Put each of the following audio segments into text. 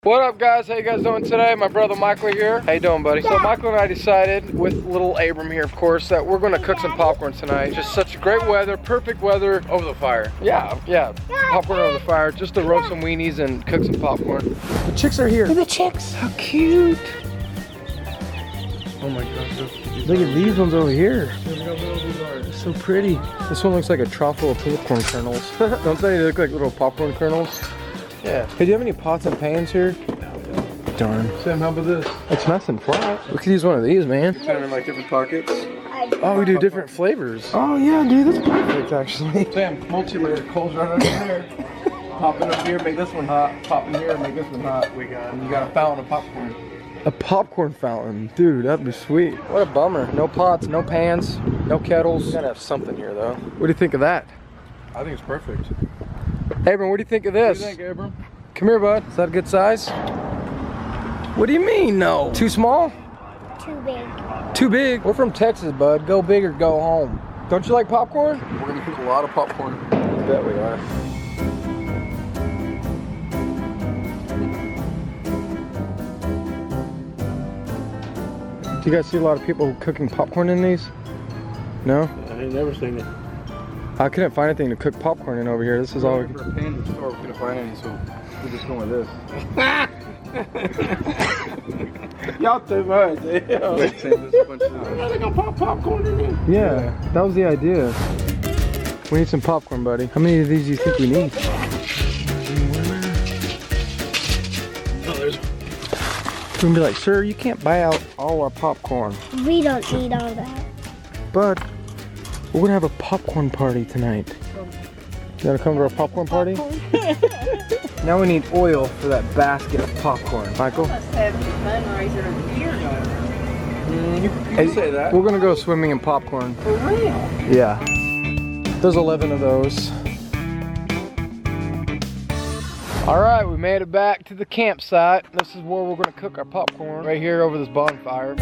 What up, guys? How you guys doing today? My brother Michael here. How you doing, buddy? So Michael and I decided, with little Abram here, of course, that we're gonna cook some popcorn tonight. Just such great weather, perfect weather. Over the fire. Yeah. Popcorn over the fire, just to roast some weenies and cook some popcorn. The chicks are here. Look at the chicks. How cute. Oh my gosh. Look at these ones over here. They're so pretty. This one looks like a trough full of popcorn kernels. Don't they look like little popcorn kernels? Yeah. Hey, do you have any pots and pans here? Darn. Sam, how about this? It's nice and flat. We could use one of these, man. Put them in like different pockets. Oh, we do different flavors. Oh yeah, dude, that's perfect actually. Sam, multi-layer coals right under there. Pop it up here, make this one hot. Pop in here, make this one hot. You got a fountain of popcorn. A popcorn fountain, dude, that'd be sweet. What a bummer. No pots, no pans, no kettles. We gotta have something here though. What do you think of that? I think it's perfect. Abram, what do you think of this? What do you think, Abram? Come here, bud. Is that a good size? What do you mean, no? Too small? Too big. Too big? We're from Texas, bud. Go big or go home. Don't you like popcorn? We're gonna cook a lot of popcorn. I bet we are. Do you guys see a lot of people cooking popcorn in these? No? I ain't never seen it. I couldn't find anything to cook popcorn in over here. This is all. For a pan in the store, we couldn't find any, so we're just going with this. Y'all too much. We're gonna pop popcorn in there. Yeah, that was the idea. We need some popcorn, buddy. How many of these do you think we need? Oh, there's. We're gonna be like, sir, you can't buy out all our popcorn. We don't need all that. But we're gonna have a popcorn party tonight. You wanna come to our popcorn party? Now we need oil for that basket of popcorn. Michael? Must have the fundraiser of the year going. You can say that. We're gonna go swimming in popcorn. For real? Yeah. There's 11 of those. All right, we made it back to the campsite. This is where we're gonna cook our popcorn, right here over this bonfire.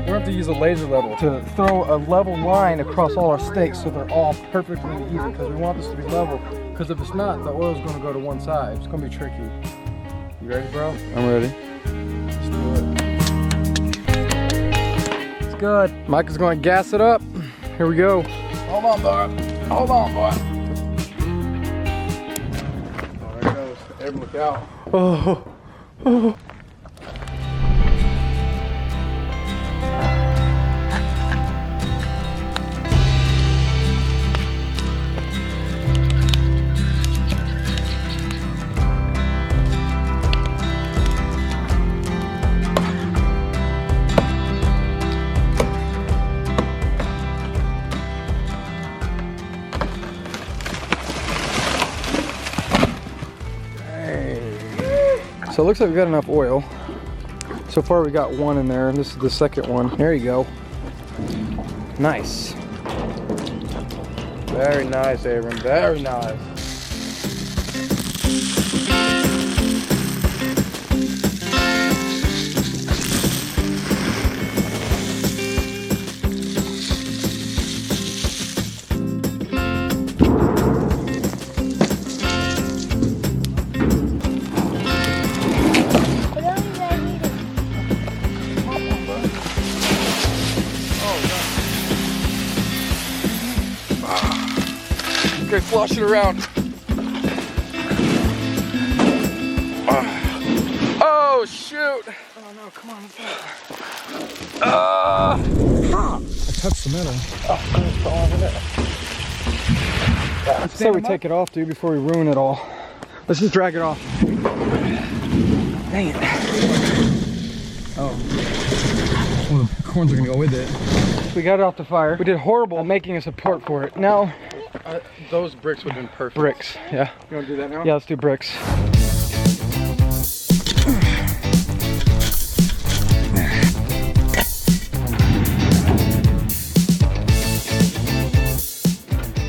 We're gonna have to use a laser level to throw a level line across all our steaks so they're all perfectly even, because we want this to be level. Because if it's not, the oil's gonna go to one side. It's gonna be tricky. You ready, bro? I'm ready. Let's do it. It's good. Mike is gonna gas it up. Here we go. Hold on, boy. Hold on, boy. Oh, there it goes. Abram, look out. Oh. So it looks like we got enough oil. So far we got one in there. This is the second one. There you go. Nice. Very nice, Abram. Very nice. Okay, flush it around. Oh, shoot. Oh no, come on. I touched the metal. Oh, I just fell off of it. Let's say we take it off, dude, before we ruin it all. Let's just drag it off. Dang it. Oh. Well, the corns are gonna go with it. We got it off the fire. We did horrible at making a support for it. Now, Those bricks would have been perfect. bricks, yeah. You want to do that now? Yeah, let's do bricks.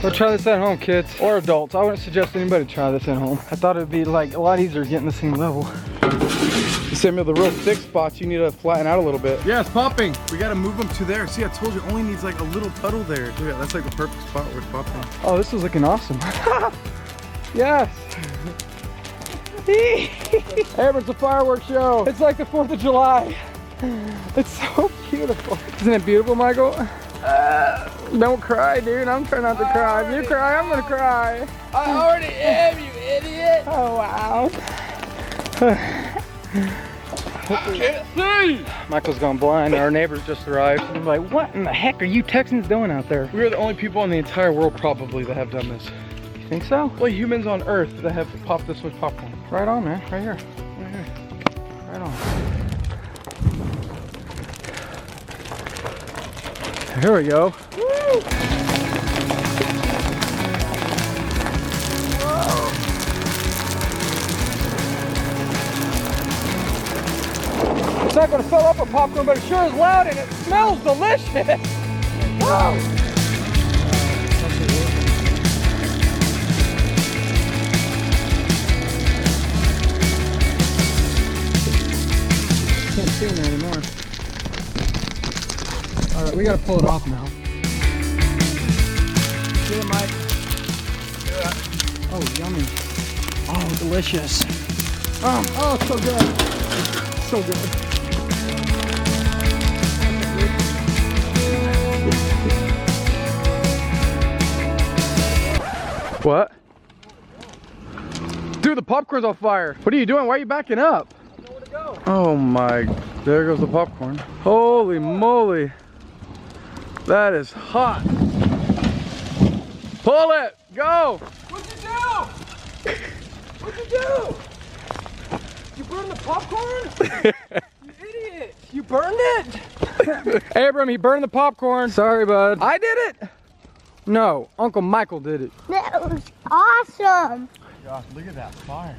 Go try this at home, kids, or adults. I wouldn't suggest anybody try this at home. I thought it'd be like a lot easier getting this thing level. Samuel, the real thick spots, you need to flatten out a little bit. Yeah, it's popping. We gotta move them to there. See, I told you, it only needs like a little puddle there. Look at that, that's like the perfect spot where it's popping. Oh, this is looking awesome. Yes. Abram, it's a fireworks show. It's like the 4th of July. It's so beautiful. Isn't it beautiful, Michael? Don't cry, dude. I'm trying not to cry. If you cry, I'm gonna cry. I already am, you idiot. Oh, wow. I can't see. Michael's gone blind. Our neighbors just arrived. I'm like, what in the heck are you Texans doing out there? We are the only people in the entire world probably that have done this. You think so? Only humans on Earth that have popped this with popcorn. Right on, man. Right here. Right here. Right on. Here we go. Woo! It's not gonna fill up with popcorn, but it sure is loud and it smells delicious. Whoa! Can't see me anymore. All right, we gotta pull it off now. See it, Mike? Yeah. Oh, yummy. Oh, delicious. Oh, it's so good. So good. What? Dude, the popcorn's on fire. What are you doing? Why are you backing up? I don't know where to go. Oh my, there goes the popcorn. Holy moly. That is hot. Pull it, go. What'd you do? What'd you do? You burned the popcorn? You idiot. You burned it? Abram, he burned the popcorn. Sorry, bud. I did it. No, Uncle Michael did it. That was awesome. Gosh, look at that fire.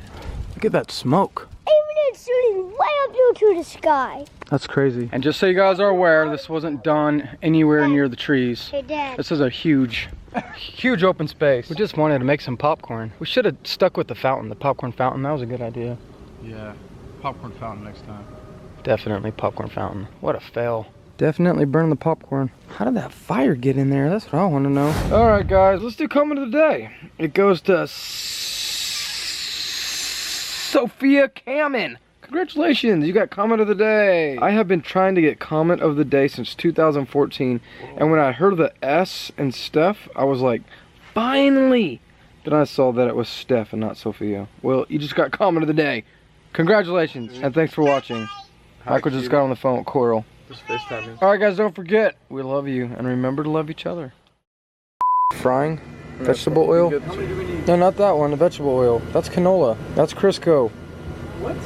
Look at that smoke. Even it's shooting way up into the sky. That's crazy. And just so you guys are aware, this wasn't done anywhere near the trees. Hey, Dad. This is a huge open space. We just wanted to make some popcorn. We should have stuck with the fountain, the popcorn fountain. That was a good idea. Yeah, popcorn fountain next time. Definitely popcorn fountain. What a fail. Definitely burn the popcorn. How did that fire get in there? That's what I want to know. All right, guys, let's do comment of the day. It goes to Sophia Kamen. Congratulations, you got comment of the day. I have been trying to get comment of the day since 2014, and when I heard the S and Steph, I was like, finally. Then I saw that it was Steph and not Sophia. Well, you just got comment of the day. Congratulations, and thanks for watching. Michael just got on the phone with Coral. Just FaceTiming. Alright guys, don't forget, we love you, and remember to love each other. Frying vegetable oil? No, not that one, the vegetable oil. That's canola. That's Crisco. What?